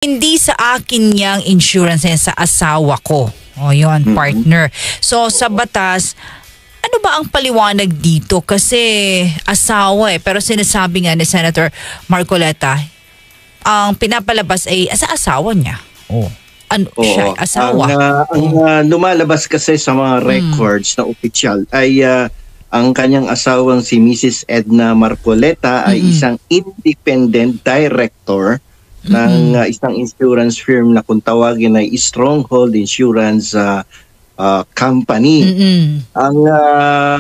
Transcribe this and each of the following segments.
Hindi sa akin yang insurance yan, sa asawa ko. O yun, partner. So sa batas, ano ba ang paliwanag dito? Kasi asawa pero sinasabi nga ni Senator Marcoleta, ang pinapalabas ay sa asawa niya. Ano siya, asawa? Ang lumalabas kasi sa mga records na opisyal ay ang kanyang asawang si Mrs. Edna Marcoleta ay isang independent director ng isang insurance firm na kung tawagin ay Stronghold Insurance Company. Ang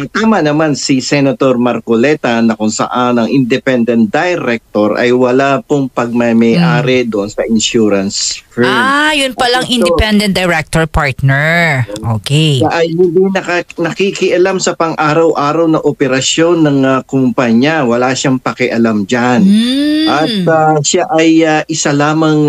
tama naman si Senator Marcoleta na kung saan ang independent director ay wala pong pagmamay-ari doon sa insurance firm. Yun palang independent director, partner. Okay. Ay hindi nakikialam sa pang-araw-araw na operasyon ng kumpanya. Wala siyang pakialam dyan. At siya ay isa lamang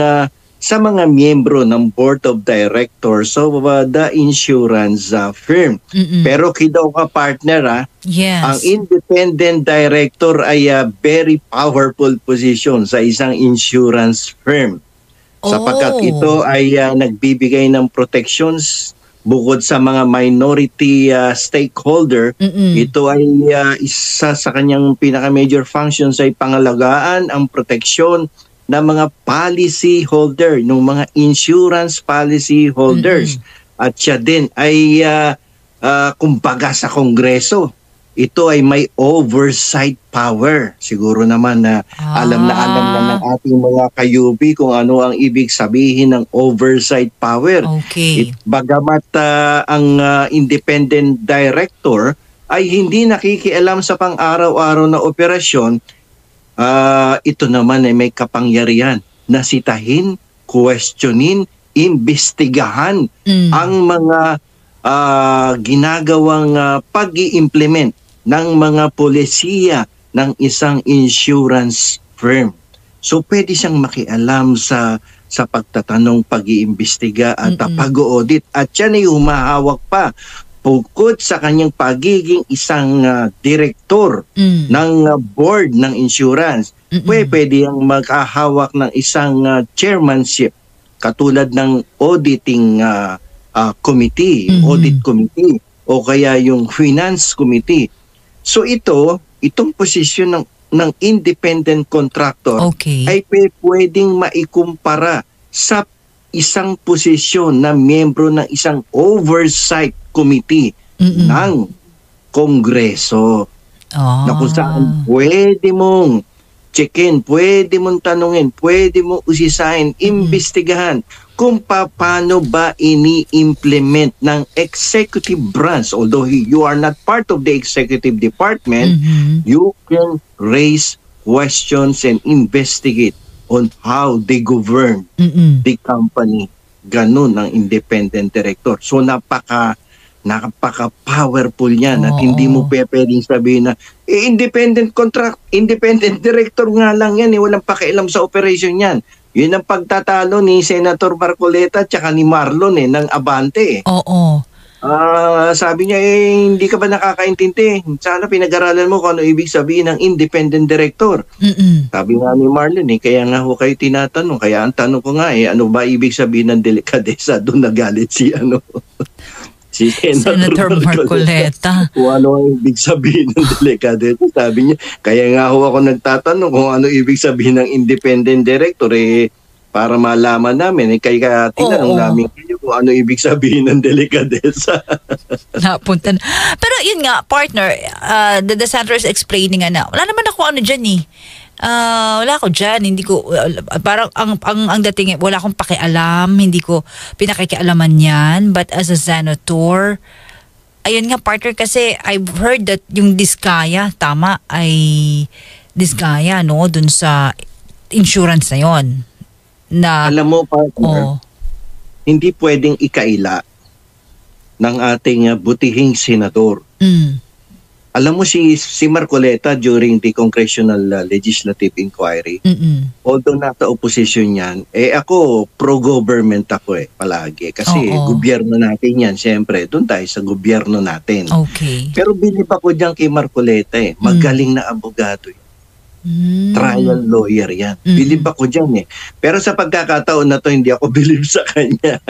sa mga miyembro ng Board of Directors of the insurance firm. Pero kidaw ka partner yes. Ang independent director ay very powerful position sa isang insurance firm. Sapagkat ito ay nagbibigay ng protections bukod sa mga minority stakeholder. Ito ay isa sa kanyang pinaka-major functions ay pangalagaan ang proteksyon ng mga policy holder, ng mga insurance policy holders. At siya din ay kumbaga sa Kongreso. Ito ay may oversight power. Siguro naman na alam na ng ating mga kayubi kung ano ang ibig sabihin ng oversight power. Okay. Bagamat ang independent director ay hindi nakikialam sa pang-araw-araw na operasyon, ito naman ay may kapangyarihan na sitahin, questionin, imbestigahan ang mga ginagawang pag-i-implement ng mga polisiya ng isang insurance firm. So pwede siyang makialam sa pagtatanong, pag-iimbestiga at pag-audit, at siya ay humahawak pa bukod sa kanyang pagiging isang direktor ng board ng insurance. Pwede ang maghahawak ng isang chairmanship katulad ng auditing committee, audit committee, o kaya yung finance committee. So itong posisyon ng independent contractor ay pwedeng maikumpara sa isang posisyon na miyembro ng isang oversight committee ng Kongreso. Na kung saan pwede mong checkin, pwede mong tanungin, pwede mong usisahin, imbestigahan kung paano ba ini-implement ng executive branch. Although you are not part of the executive department, you can raise questions and investigate on how they govern the company. Ganun ang independent director. So napaka-powerful yan at hindi mo pwedeng sabihin na independent director nga lang yan, walang pakialam sa operation yan. Yun ang pagtatalo ni Senator Marcoleta at ni Marlon ng Abante. Sabi niya, hindi ka ba nakakaintindi? Sana pinag-aralan mo kung ano ibig sabihin ng independent director. Sabi nga ni Marlon, kaya nga ho kayo tinatanong. Kaya ang tanong ko nga, ano ba ibig sabihin ng delikadesa? Doon nagalit si si Senator Marcoleta. Kung ano ang ibig sabihin ng delikadesa. Sabi niya, kaya nga ho ako nagtatanong kung ano ibig sabihin ng independent director. Para malaman namin, kaya tinanong namin kayo kung ano ibig sabihin ng delikadesa. Napunta na. Pero yun nga, partner, the senator is explaining na, wala naman ako dyan wala ako dyan, hindi ko, parang ang dating, wala akong pakialam, hindi ko pinakikialaman yan, but as a senator, ayun nga partner, kasi I've heard that yung Diskaya, tama, ay Diskaya, no, dun sa insurance na yon. Alam mo, partner, hindi pwedeng ikaila ng ating butihing senador. Alam mo si Marcoleta during the Congressional Legislative Inquiry, although nasa opposition yan, ako pro-government ako palagi. Kasi gobyerno natin yan, siyempre, doon tayo sa gobyerno natin. Okay. Pero bilib ako dyan kay Marcoleta magaling na abogado. Trial lawyer yan. Mm. Bilib ako dyan eh. Pero sa pagkakataon na to, hindi ako bilib sa kanya.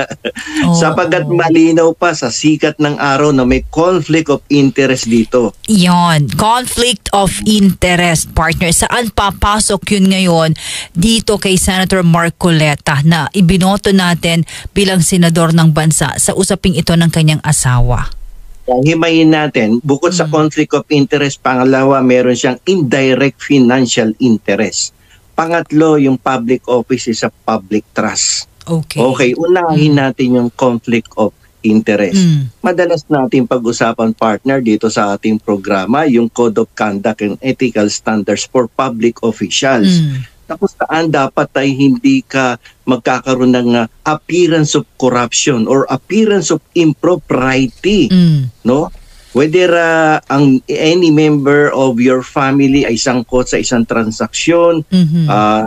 Sapagkat malinaw pa sa sikat ng araw na may conflict of interest dito. Yon, conflict of interest, partner. Saan papasok yun ngayon dito kay Senator Marcoleta na ibinoto natin bilang senador ng bansa sa usaping ito ng kanyang asawa? Himayin natin, bukod sa conflict of interest, pangalawa, meron siyang indirect financial interest. Pangatlo, yung public office is a public trust. Okay, unahin natin yung conflict of interest. Madalas natin pag-usapan, partner, dito sa ating programa, yung Code of Conduct and Ethical Standards for Public Officials. Tapos saan dapat ay hindi ka magkakaroon ng appearance of corruption or appearance of impropriety, no? Whether any member of your family ay sangkot sa isang transaksyon,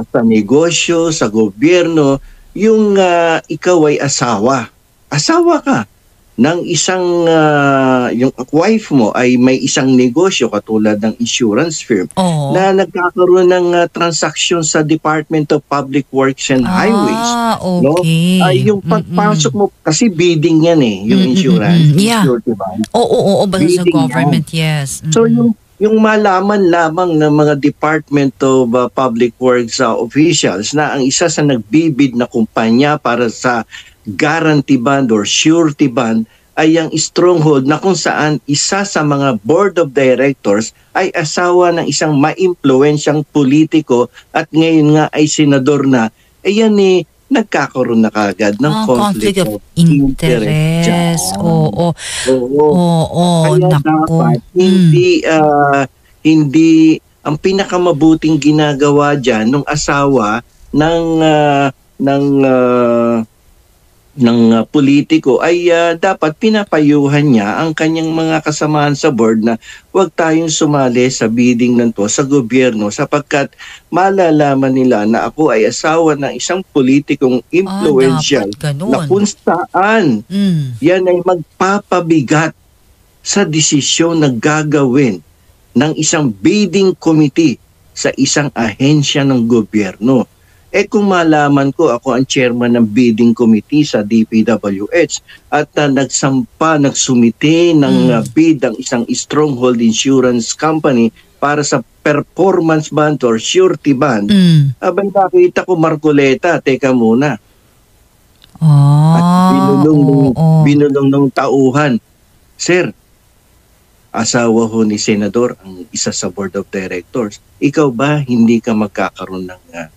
sa negosyo, sa gobyerno, yung ikaw ay asawa ka ng isang, yung wife mo ay may isang negosyo katulad ng insurance firm na nagkakaroon ng transaksyon sa Department of Public Works and Highways. No? Yung pagpasok mo, kasi bidding yan eh, yung insurance. Diba? Oo, basta sa government, yes. So yung malaman lamang ng mga Department of Public Works officials na ang isa sa nagbibid na kumpanya para sa guarantee bond or surety bond ay ang Stronghold na kung saan isa sa mga board of directors ay asawa ng isang maimpluwensyang politiko at ngayon nga ay senador na, ayan nagkakaroon na kagad ng conflict of interest. Oo, kaya dapat hindi ang pinakamabuting ginagawa dyan ng asawa ng politiko ay dapat pinapayuhan niya ang kanyang mga kasamahan sa board na huwag tayong sumali sa bidding ng to sa gobyerno sapagkat malalaman nila na ako ay asawa ng isang politikong influential na kung saan yan ay magpapabigat sa desisyon na gagawin ng isang bidding committee sa isang ahensya ng gobyerno. Kung malaman ko, ako ang chairman ng bidding committee sa DPWH at nagsumite ng bid ang isang Stronghold Insurance Company para sa performance bond or surety bond, abay nakita ko Marcoleta, teka muna. At binulong ng tauhan, Sir, asawa ho ni Senador ang isa sa board of directors. Ikaw ba hindi ka magkakaroon ng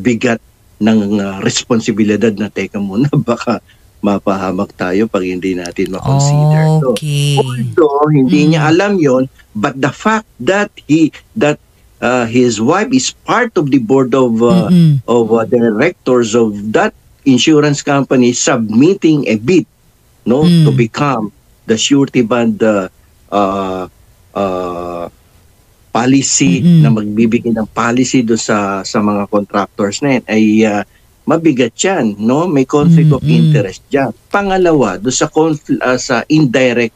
bigat ng responsibilidad na teka muna baka mapahamak tayo pag hindi natin makonsider. Although hindi niya alam yon, but the fact that his wife is part of the board of directors of that insurance company submitting a bid to become the surety bond policy na magbibigay ng policy do sa mga contractors na yan ay mabigat yan, no? May conflict of interest dyan. Pangalawa, do sa indirect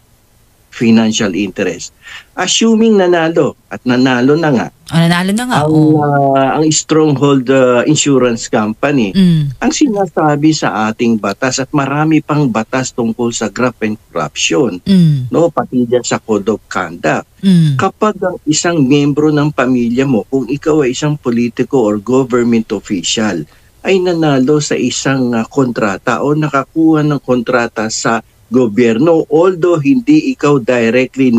financial interest. Assuming nanalo at nanalo na nga. Ang Stronghold Insurance Company. Ang sinasabi sa ating batas at marami pang batas tungkol sa graft and corruption, no, pati dyan sa Code of Conduct. Kapag ang isang miyembro ng pamilya mo, kung ikaw ay isang politiko or government official, ay nanalo sa isang kontrata o nakakuha ng kontrata sa gobyerno, although hindi ikaw directly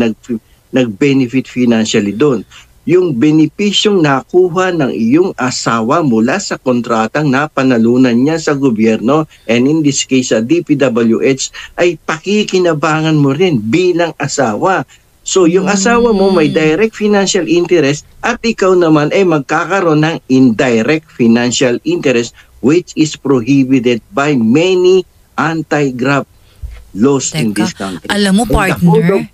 nag-benefit financially doon. Yung benepisyong nakuha ng iyong asawa mula sa kontratang napanalunan niya sa gobyerno, and in this case sa DPWH, ay pakikinabangan mo rin bilang asawa. So yung asawa mo may direct financial interest at ikaw naman ay magkakaroon ng indirect financial interest which is prohibited by many anti-graft laws in this country. Alam mo, partner,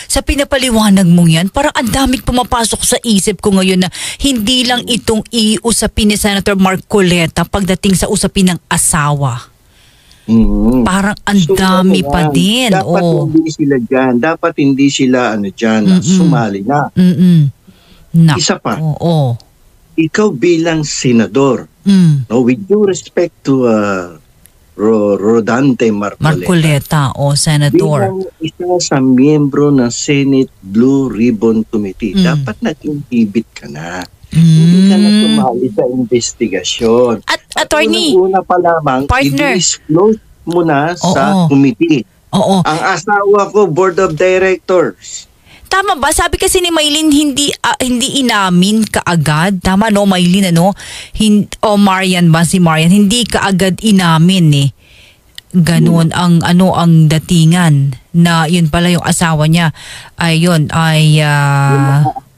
sa pinapaliwanag mong yan, parang ang daming pumapasok sa isip ko ngayon na hindi lang itong iusapin ni Senator Marcoleta pagdating sa usapin ng asawa. Parang ang dami pa din. Dapat hindi sila dyan. Dapat hindi sila sumali na. Nako. Isa pa, Oo. ikaw bilang senador, no, with due respect to Rodante Marcoleta o Senator. bilang isa sa miyembro ng Senate Blue Ribbon Committee, dapat nag-inhibit ka na. Hindi ka na sumali sa investigasyon. At attorney, Una pa lamang, partner. i-disclose mo na sa Oo. committee. Oo. Ang asawa ko, board of directors. Tama ba? Sabi kasi ni Maylin, hindi inamin kaagad. Tama, no, Maylin, ano? Marian ba? Si Marian, hindi kaagad inamin eh. Ganun ang datingan na yun pala yung asawa niya. Ayun,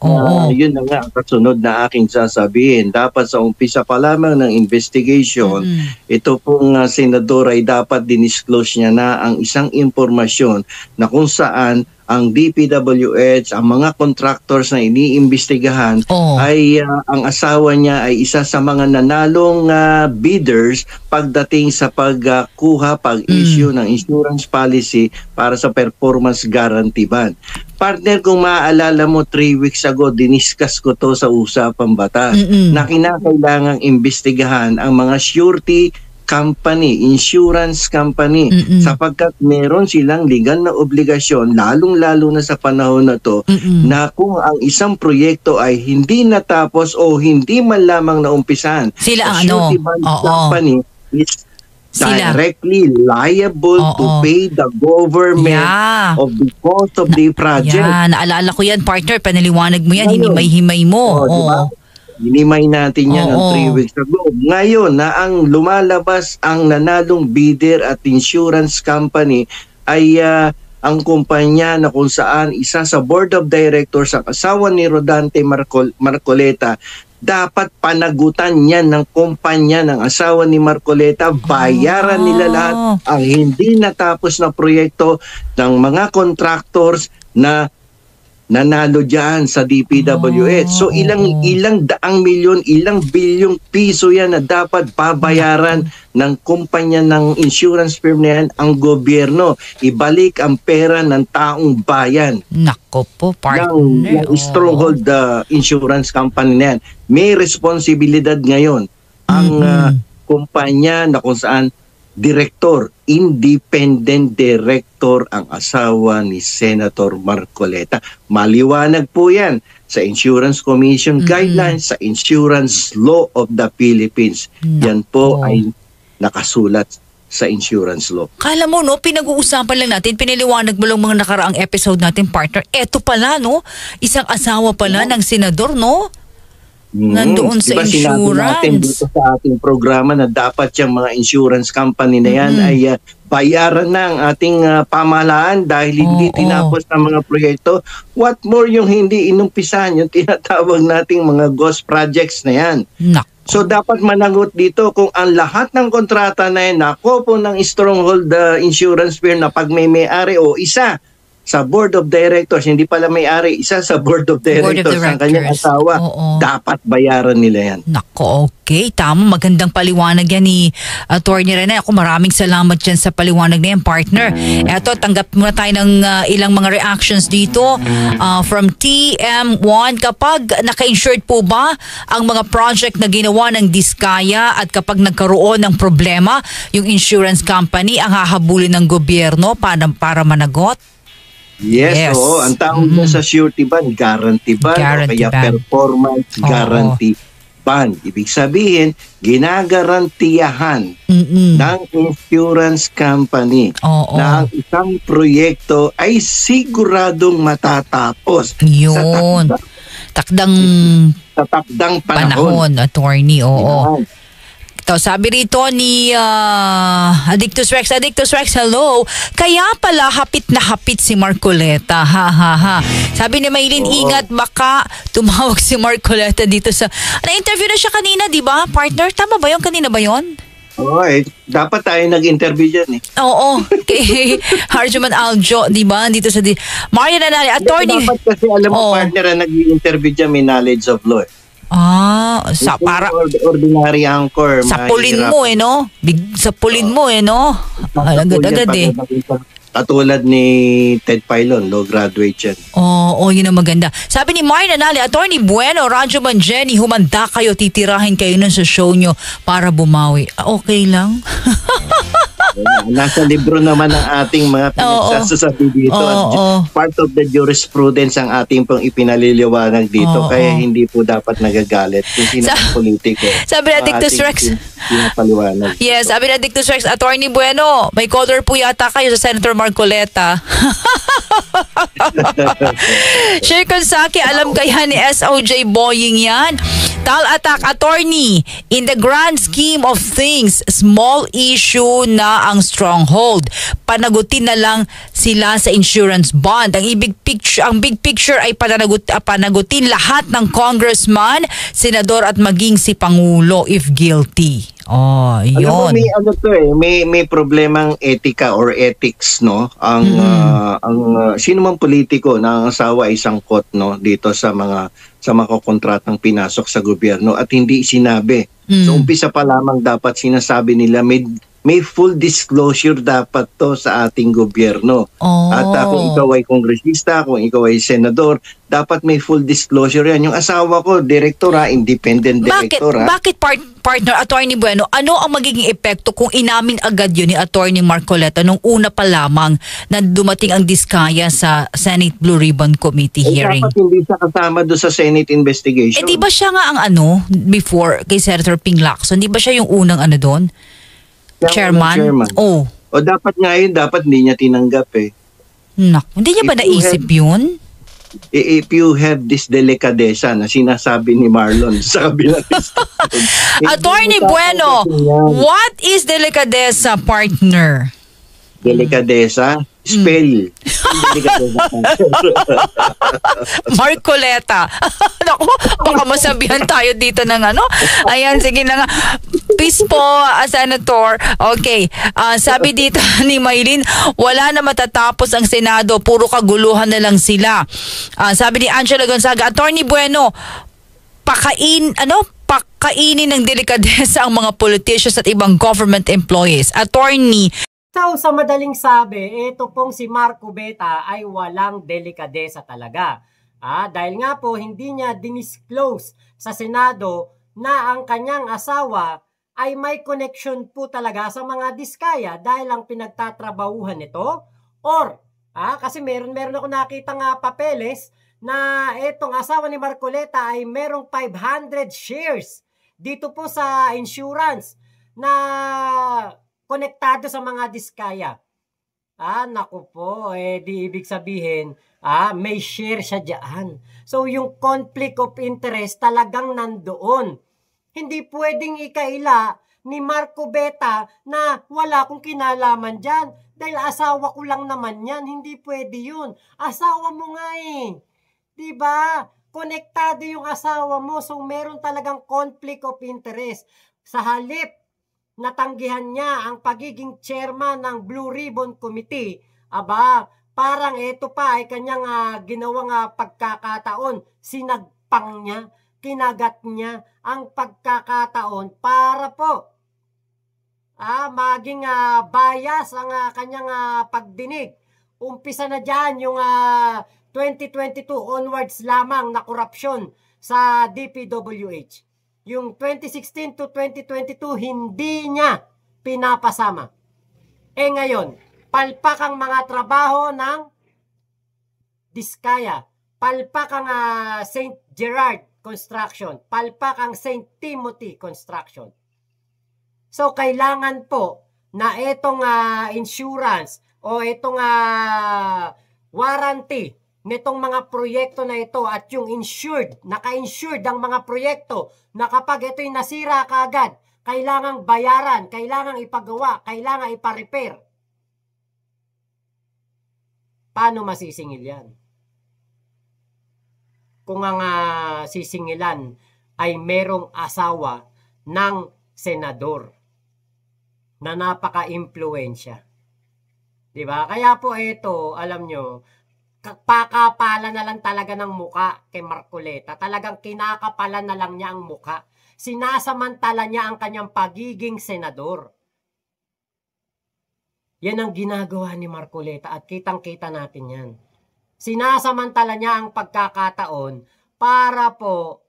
oo. Yun na nga ang kasunod na aking sasabihin. Dapat sa umpisa pa lamang ng investigation, ito pong senador ay dapat dinisclose niya na ang isang impormasyon na kung saan ang DPWH, ang mga contractors na iniimbestigahan ay ang asawa niya ay isa sa mga nanalong bidders pagdating sa pagkuha, pag-issue ng insurance policy para sa performance guarantee bond. Partner, kung maaalala mo, 3 weeks ago, diniscuss ko to sa usapang batas na kinakailangang imbestigahan ang mga surety company, insurance company, sapagkat meron silang legal na obligasyon, lalong-lalo na sa panahon na to, na kung ang isang proyekto ay hindi natapos o hindi man lamang naumpisahan, sila ang surety bond company is directly liable to pay the government of the cost of the project. Naalala ko yan, partner. Panaliwanag mo yan, hinimay-himay mo. Diba? Hinimay natin yan ng 3 weeks ago. Ngayon na ang lumalabas ang nanalong bidder at insurance company ay ang kumpanya na kung saan isa sa board of directors ang asawa ni Rodante Marcoleta, dapat panagutan yan ng kumpanya ng asawa ni Marcoleta, bayaran nila lahat ang hindi natapos na proyekto ng mga contractors na nanalo dyan sa DPWH. So ilang daang milyon, ilang bilyong piso yan na dapat babayaran ng kumpanya ng insurance firm na yan ang gobyerno. Ibalik ang pera ng taong bayan. Nako po, partner. Ng stronghold insurance company na yan. May responsibilidad ngayon ang kumpanya na kung saan independent director ang asawa ni Senator Marcoleta. Maliwanag po yan sa Insurance Commission Guidelines, sa Insurance Law of the Philippines. Yan po ay nakasulat sa insurance law. Kala mo, no, pinag-uusapan lang natin, piniliwanag mo lang mga nakaraang episode natin, partner. Eto pala, no, isang asawa pala ng senador, no? Nandoon sa insurance. Natin dito sa ating programa na dapat yung mga insurance company na yan ay bayaran na ang ating pamahalaan dahil hindi tinapos ng mga proyekto. What more yung hindi inumpisahan, yung tinatawag nating mga ghost projects na yan. So dapat managot dito kung ang lahat ng kontrata na yan nako po ng stronghold insurance firm na pag may-ari o isa sa board of directors, hindi pala may-ari, isa sa board of directors ang kanyang asawa, dapat bayaran nila yan. Nako, okay. Tama, magandang paliwanag yan ni Attorney Rene. Ako maraming salamat dyan sa paliwanag na yan, partner. Eto, tanggap muna tayo ng ilang mga reactions dito from TM1. Kapag naka-insured po ba ang mga project na ginawa ng Diskaya at kapag nagkaroon ng problema, yung insurance company ang hahabulin ng gobyerno para managot? Yes. Oo. Ang tawag na sa surety bond, guarantee bond, o kaya performance guarantee bond. Ibig sabihin, ginagarantiyahan ng insurance company na ang isang proyekto ay siguradong matatapos yun. Sa takdang panahon. Attorney, Ito, sabi rito ni Addictus Rex, hello. Kaya pala hapit na hapit si Marcoleta. Sabi ni Maylin, ingat baka tumawag si Marcoleta dito sa... Na-interview na siya kanina, di ba, partner? Tama ba yun? Kanina ba yun? Dapat tayo nag-interview dyan Kay Harjuman Aljo, di ba? Dito sa... Maria Nanali, attorney... Dapat kasi alam mo, partner, na nag-interview dyan, may knowledge of law. Para ordinary anchor. Sapulin mo no? Sapulin mo no? Agad-agad Katulad ni Ted Filon, law graduate yan. Oo, yun ang maganda. Sabi ni Marna Nali, Attorney Bueno, Radyo Man Jenny, humanda kayo, titirahin kayo nun sa show nyo para bumawi. Okay lang? Nasa libro naman ang ating mga pinagsasasabi dito. Part of the jurisprudence ang ating pong ipinaliliwanag dito. Kaya hindi po dapat nagagalit kung sino ang politiko. Sabi na Dictus Rex. Pinapaliwanag. Yes, sabi na Dictus Rex, Attorney Bueno, may caller po yata kayo sa Senator Marcoleta. Sher Consaki, alam kaya ni SOJ Boying yan? Tal attack, attorney. In the grand scheme of things, small issue na ang stronghold. Panagutin na lang sila sa insurance bond. Ang big picture ay panagutin lahat ng congressman, senador at maging si Pangulo if guilty. Oh, yun. Alam mo, may problemang etika or ethics, no? Ang sino mang politiko na ang asawa ay sangkot, no, dito sa mga kontratang pinasok sa gobyerno at hindi sinabi. So umpisa pa lamang dapat sinasabi nila, may full disclosure dapat to sa ating gobyerno. At kung ikaw ay kongresista, kung ikaw ay senador, dapat may full disclosure yan. Yung asawa ko, direktora, independent direktora. Bakit partner, Attorney Bueno, ano ang magiging epekto kung inamin agad yun ni Attorney Marcoleta nung una pa lamang na dumating ang diskaya sa Senate Blue Ribbon Committee hearing? Dapat hindi siya kasama doon sa Senate investigation. Di ba siya nga ang before kay Senator Ping Lacson? Di ba siya yung unang doon? Chairman? O dapat nga yun, dapat hindi niya tinanggap eh. Hindi niya ba naisip yun? If you have this delikadesa na sinasabi ni Marlon sa kabilang Attorney Bueno, what is delikadesa, partner? Delikadesa? Spell. Marcoleta. Naku, baka masabihan tayo dito ng Ayan, sige na nga. Peace po, Senator. Okay. Sabi dito ni Maylin, wala na matatapos ang Senado. Puro kaguluhan na lang sila. Sabi ni Angela Gonzaga, Attorney Bueno, pakainin ng delikadesa ang mga politicians at ibang government employees. Attorney, so, sa madaling sabi, ito pong si Marco Beta ay walang delikadesa talaga. Dahil nga po, hindi niya dinisclose sa Senado na ang kanyang asawa ay may connection po talaga sa mga diskaya dahil ang pinagtatrabahuhan nito. Or, kasi meron ako nakita nga papeles na itong asawa ni Marcoleta ay merong 500 shares dito po sa insurance na konektado sa mga diskaya. Naku po, di ibig sabihin, may share siya dyan. So, yung conflict of interest talagang nandoon. Hindi pwedeng ikaila ni Marco Beta na wala akong kinalaman dyan. Dahil asawa ko lang naman yan. Hindi pwede yun. Asawa mo nga eh. Diba? Konektado yung asawa mo. So, meron talagang conflict of interest. Sa halip, natanggihan niya ang pagiging chairman ng Blue Ribbon Committee. Parang ito pa ay kanyang ginawang pagkakataon. Sinagpang niya, kinagat niya ang pagkakataon para po maging bias ang kanyang pagdinig. Umpisa na dyan yung 2022 onwards lamang na korupsyon sa DPWH. Yung 2016 to 2022, hindi niya pinapasama. Ngayon, palpak ang mga trabaho ng Diskaya, palpak ang St. Gerard Construction, palpak ang St. Timothy Construction. So, kailangan po na itong insurance o itong warranty nitong mga proyekto na ito at yung insured, naka-insured ang mga proyekto na kapag ito'y nasira kaagad, kailangang bayaran, kailangang ipagawa, kailangang ipa-repair. Paano masisingil yan? Kung ang sisingilan ay merong asawa ng senador na napaka-impluensya. Diba? Kaya po ito, alam nyo, pakapala na lang talaga ng muka kay Marcoleta. Talagang kinakapalan na lang niya ang muka. Sinasamantala niya ang kanyang pagiging senador. Yan ang ginagawa ni Marcoleta at kitang-kita natin yan. Sinasamantala niya ang pagkakataon para po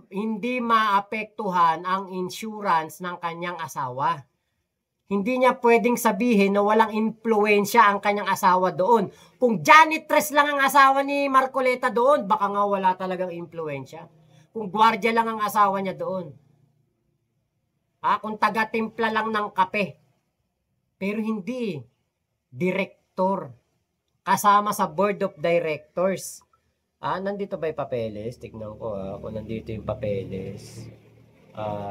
hindi maapektuhan ang insurance ng kanyang asawa. Hindi niya pwedeng sabihin na walang impluensya ang kanyang asawa doon. Kung janitress lang ang asawa ni Marcoleta doon, baka nga wala talagang impluensya. Kung gwardiya lang ang asawa niya doon. Kung taga-timpla lang ng kape. Pero hindi. Direktor. Kasama sa board of directors. Nandito ba yung papeles? Tignan ko kung nandito yung papeles.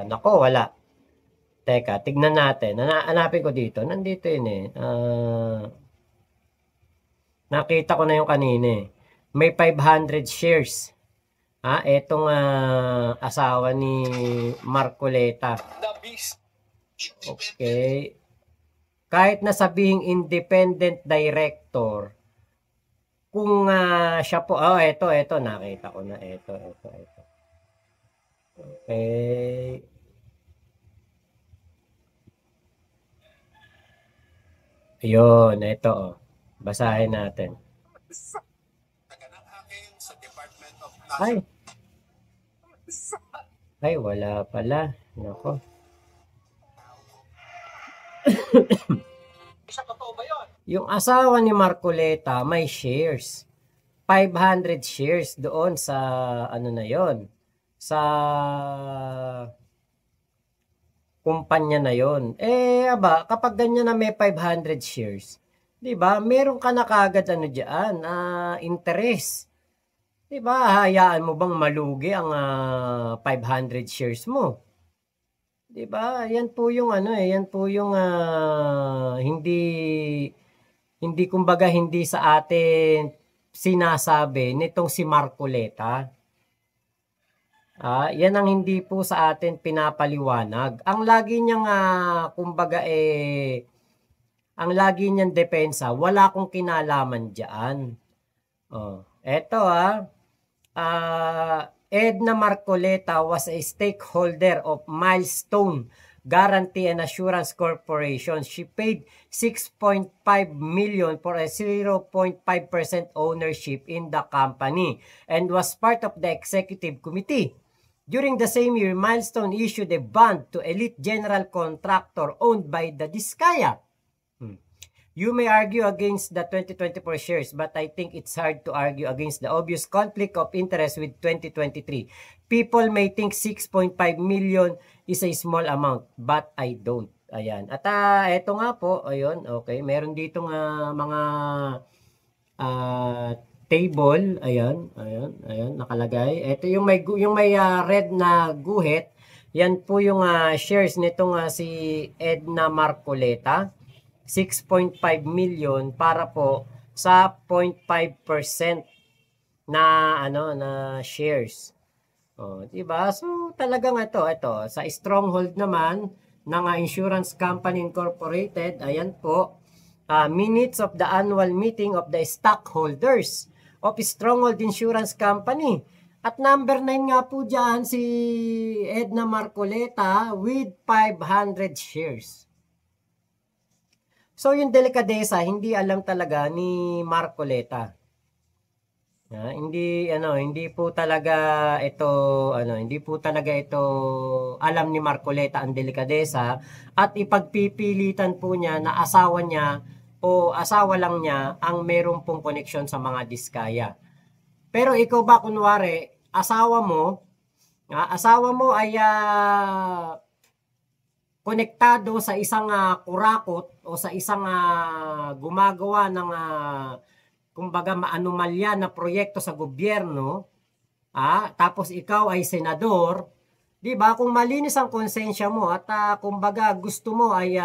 Nako, wala. Teka, tignan natin. Hanapin ko dito. Nandito yun eh. Nakita ko na yung kanina eh. May 500 shares. Etong asawa ni Marcoleta. Okay. Kahit na sabihing independent director, kung siya po, eto, nakita ko na, eto. Okay. Ayun, ito. Basahin natin. Ay, wala pala. Nako. Yung asawa ni Marcoleta may shares. 500 shares doon sa ano na yon, sa kumpanya na yon. Kapag ganyan na may 500 shares, 'di ba? Meron ka na kagad interest. 'Di ba? Hayaan mo bang malugi ang 500 shares mo? 'Di ba? Yan po yung yan po yung hindi kumbaga hindi sa atin sinasabi nitong si Marcoleta. Yan ang hindi po sa atin pinapaliwanag. Ang lagi niyang kumbaga ang lagi niyang depensa, wala akong kinalaman diyan. Eto Edna Marcoleta was a stakeholder of Milestone Guarantee and Assurance Corporation. She paid 6.5 million for a 0.5% ownership in the company and was part of the executive committee. During the same year, Milestone issued a bond to Elite General Contractor owned by the Diskaya. You may argue against the 2024 shares, but I think it's hard to argue against the obvious conflict of interest with 2023. People may think 6.5 million is a small amount, but I don't. Ayan. At eto nga po, ayun, okay, meron dito mga table, ayan, nakalagay. Ito yung may red na guhit, yan po yung shares nitong si Edna Marcoleta. 6.5 million para po sa 0.5% na shares. Di ba? So talagang ito sa Stronghold naman ng Insurance Company Incorporated, ayan po, minutes of the annual meeting of the stockholders of Stronghold Insurance Company. At number 9 nga po diyan si Edna Marcoleta with 500 shares. So yung delikadesa hindi alam talaga ni Marcoleta. Hindi po talaga ito alam ni Marcoleta ang delikadesa at ipagpipilitan po niya na asawa niya o asawa lang niya ang merong pong koneksyon sa mga Diskaya. Pero ikaw ba kunwari asawa mo ay konektado sa isang kurakot o sa isang gumagawa ng kumbaga maanomalya na proyekto sa gobyerno, tapos ikaw ay senador, 'di ba? Kung malinis ang konsensya mo at kumbaga gusto mo ay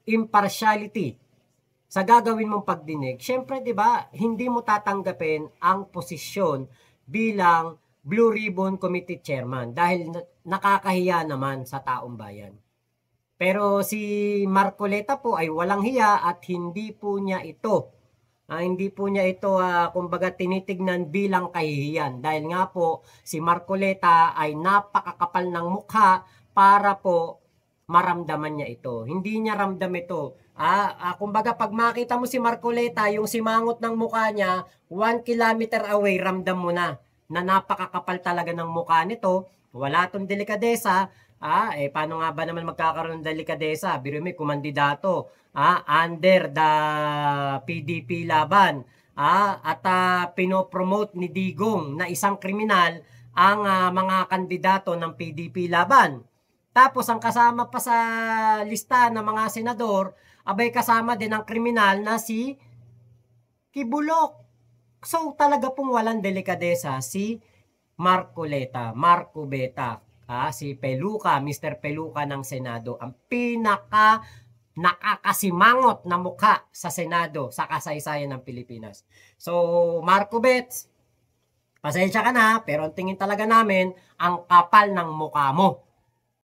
impartiality sa gagawin mong pagdinig, syempre 'di ba, hindi mo tatanggapin ang posisyon bilang Blue Ribbon Committee Chairman dahil nakakahiya naman sa taong bayan. Pero si Marcoleta po ay walang hiya at hindi po niya ito kumbaga tinitignan bilang kahihiyan dahil nga po si Marcoleta ay napakakapal ng mukha para po maramdaman niya ito. Hindi niya ramdam ito. Kumbaga pag makita mo si Marcoleta, yung simangot ng mukha niya, 1 kilometer away, ramdam mo na napakakapal talaga ng mukha nito. Wala tong delikadesa. Paano nga ba naman magkakaroon ng delikadesa? Biro may kumandidato under the PDP laban. Pinopromote ni Digong na isang kriminal ang mga kandidato ng PDP laban. Tapos ang kasama pa sa lista ng mga senador, abay kasama din ang kriminal na si Kibulok. So talaga pong walang delikadesa si Marcoleta, Marco Beta, si Peluca, Mr. Peluca ng Senado, ang pinaka nakakasimangot na mukha sa Senado sa kasaysayan ng Pilipinas. So Marco Bets, pasensya ka na, pero ang tingin talaga namin ang kapal ng mukha mo.